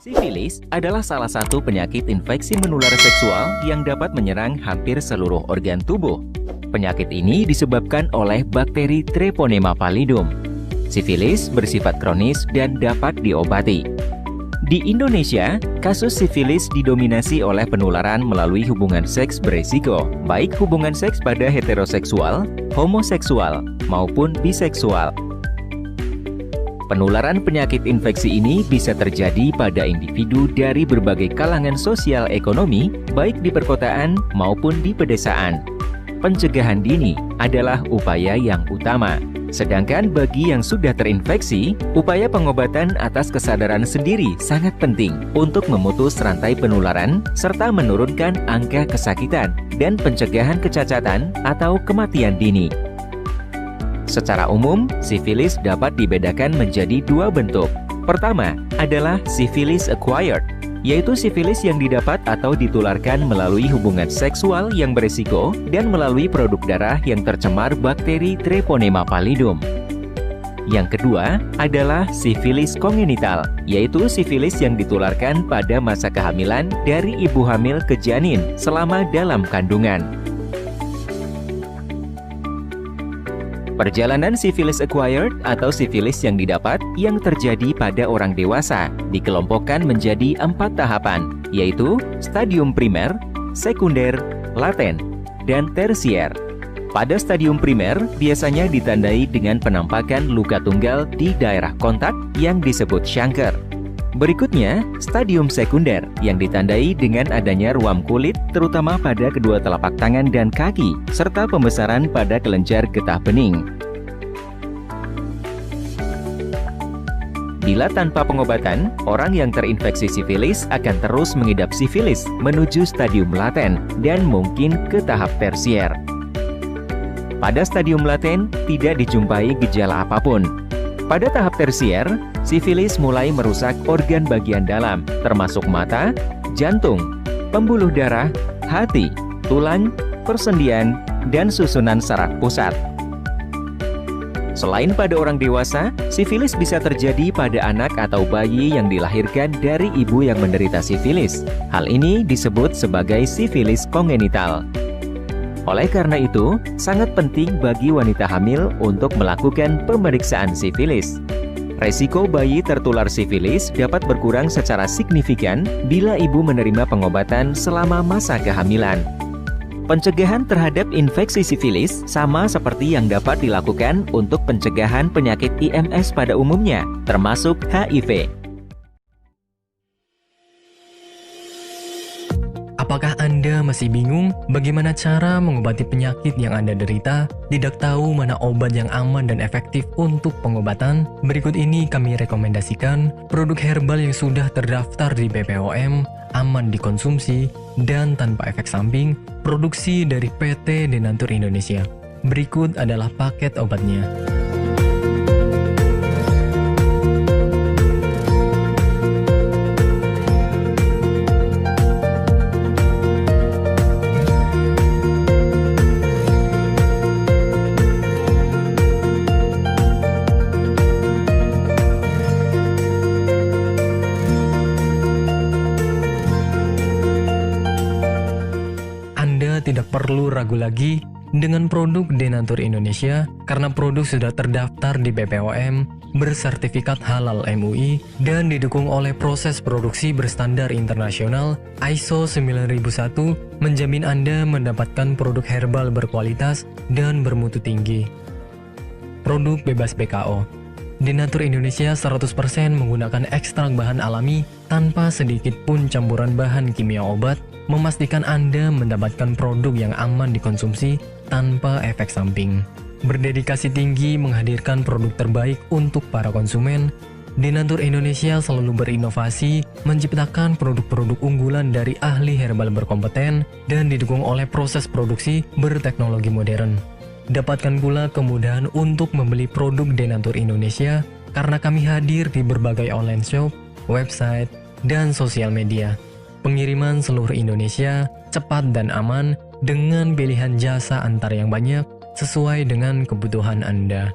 Sifilis adalah salah satu penyakit infeksi menular seksual yang dapat menyerang hampir seluruh organ tubuh. Penyakit ini disebabkan oleh bakteri Treponema pallidum. Sifilis bersifat kronis dan dapat diobati. Di Indonesia, kasus sifilis didominasi oleh penularan melalui hubungan seks beresiko, baik hubungan seks pada heteroseksual, homoseksual, maupun biseksual. Penularan penyakit infeksi ini bisa terjadi pada individu dari berbagai kalangan sosial ekonomi, baik di perkotaan maupun di pedesaan. Pencegahan dini adalah upaya yang utama. Sedangkan bagi yang sudah terinfeksi, upaya pengobatan atas kesadaran sendiri sangat penting untuk memutus rantai penularan serta menurunkan angka kesakitan dan pencegahan kecacatan atau kematian dini. Secara umum, sifilis dapat dibedakan menjadi dua bentuk. Pertama adalah sifilis acquired, yaitu sifilis yang didapat atau ditularkan melalui hubungan seksual yang beresiko dan melalui produk darah yang tercemar bakteri Treponema pallidum. Yang kedua adalah sifilis kongenital, yaitu sifilis yang ditularkan pada masa kehamilan dari ibu hamil ke janin selama dalam kandungan. Perjalanan sifilis acquired atau sifilis yang didapat yang terjadi pada orang dewasa dikelompokkan menjadi 4 tahapan, yaitu stadium primer, sekunder, laten, dan tersier. Pada stadium primer biasanya ditandai dengan penampakan luka tunggal di daerah kontak yang disebut chancre. Berikutnya, stadium sekunder yang ditandai dengan adanya ruam kulit terutama pada kedua telapak tangan dan kaki, serta pembesaran pada kelenjar getah bening. Bila tanpa pengobatan, orang yang terinfeksi sifilis akan terus mengidap sifilis menuju stadium laten dan mungkin ke tahap tersier. Pada stadium laten, tidak dijumpai gejala apapun. Pada tahap tersier, sifilis mulai merusak organ bagian dalam, termasuk mata, jantung, pembuluh darah, hati, tulang, persendian, dan susunan saraf pusat. Selain pada orang dewasa, sifilis bisa terjadi pada anak atau bayi yang dilahirkan dari ibu yang menderita sifilis. Hal ini disebut sebagai sifilis kongenital. Oleh karena itu, sangat penting bagi wanita hamil untuk melakukan pemeriksaan sifilis. Resiko bayi tertular sifilis dapat berkurang secara signifikan bila ibu menerima pengobatan selama masa kehamilan. Pencegahan terhadap infeksi sifilis sama seperti yang dapat dilakukan untuk pencegahan penyakit IMS pada umumnya, termasuk HIV. Apakah Anda masih bingung bagaimana cara mengobati penyakit yang Anda derita? Tidak tahu mana obat yang aman dan efektif untuk pengobatan? Berikut ini kami rekomendasikan produk herbal yang sudah terdaftar di BPOM, aman dikonsumsi, dan tanpa efek samping, produksi dari PT Denatur Indonesia. Berikut adalah paket obatnya. Tidak perlu ragu lagi dengan produk Denatur Indonesia karena produk sudah terdaftar di BPOM, bersertifikat halal MUI, dan didukung oleh proses produksi berstandar internasional ISO 9001, menjamin Anda mendapatkan produk herbal berkualitas dan bermutu tinggi. Produk bebas BKO. Denatur Indonesia 100% menggunakan ekstrak bahan alami tanpa sedikit pun campuran bahan kimia obat, memastikan Anda mendapatkan produk yang aman dikonsumsi tanpa efek samping. Berdedikasi tinggi menghadirkan produk terbaik untuk para konsumen, Denatur Indonesia selalu berinovasi, menciptakan produk-produk unggulan dari ahli herbal berkompeten dan didukung oleh proses produksi berteknologi modern. Dapatkan pula kemudahan untuk membeli produk Denatur Indonesia karena kami hadir di berbagai online shop, website, dan sosial media. Pengiriman seluruh Indonesia, cepat dan aman, dengan pilihan jasa antar yang banyak, sesuai dengan kebutuhan Anda.